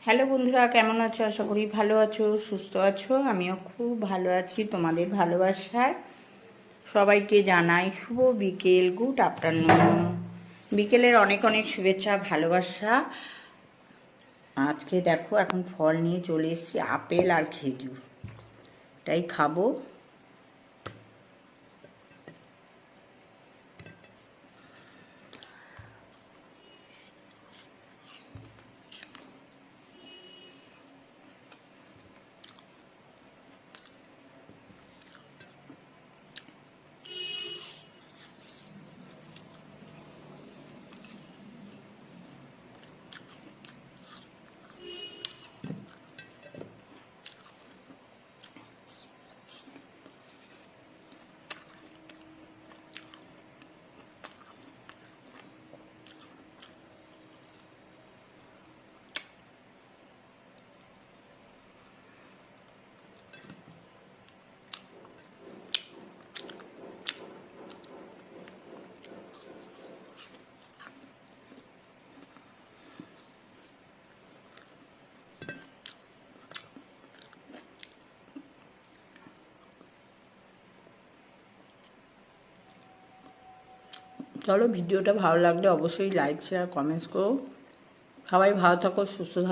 Hello বন্ধুরা, কেমন আছো? আশা করি ভালো আছো, সুস্থ আছো। আমিও খুব ভালো আছি তোমাদের ভালোবাসায়। সবাইকে জানাই শুভ বিকেল, গুড আফটারনুন। বিকেলের অনেক অনেক শুভেচ্ছা, ভালোবাসা। আজকে দেখো এখন ফল নিয়ে চলে এসেছি, আপেল আর খেজুর, এটাই খাবো। চলো, ভিডিওটা ভালো লাগলে অবশ্যই লাইক, শেয়ার, কমেন্টস করো। সবাই ভালো থাকো, সুস্থ থাকো।